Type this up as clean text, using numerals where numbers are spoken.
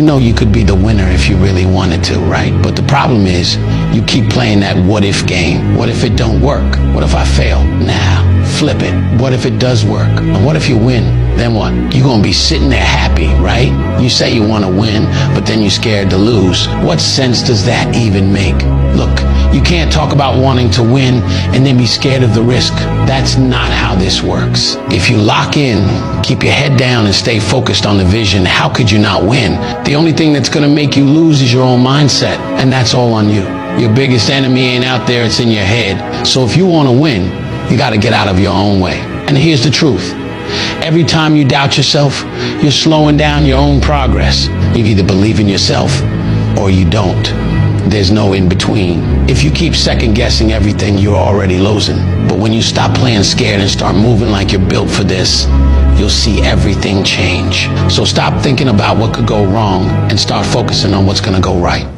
know you could be the winner if you really wanted to, right? But the problem is you keep playing that what if game. What if it don't work? What if I fail? Nah, flip it. What if it does work? And what if you win? Then what? You're gonna be sitting there happy, right? You say you wanna win, but then you're scared to lose. What sense does that even make? Look, you can't talk about wanting to win and then be scared of the risk. That's not how this works. If you lock in, keep your head down and stay focused on the vision, how could you not win? The only thing that's gonna make you lose is your own mindset, and that's all on you. Your biggest enemy ain't out there, it's in your head. So if you wanna win, you gotta get out of your own way. And here's the truth. Every time you doubt yourself, you're slowing down your own progress. You either believe in yourself or you don't. There's no in between. If you keep second guessing everything, you're already losing. But when you stop playing scared and start moving like you're built for this, you'll see everything change. So stop thinking about what could go wrong and start focusing on what's gonna go right.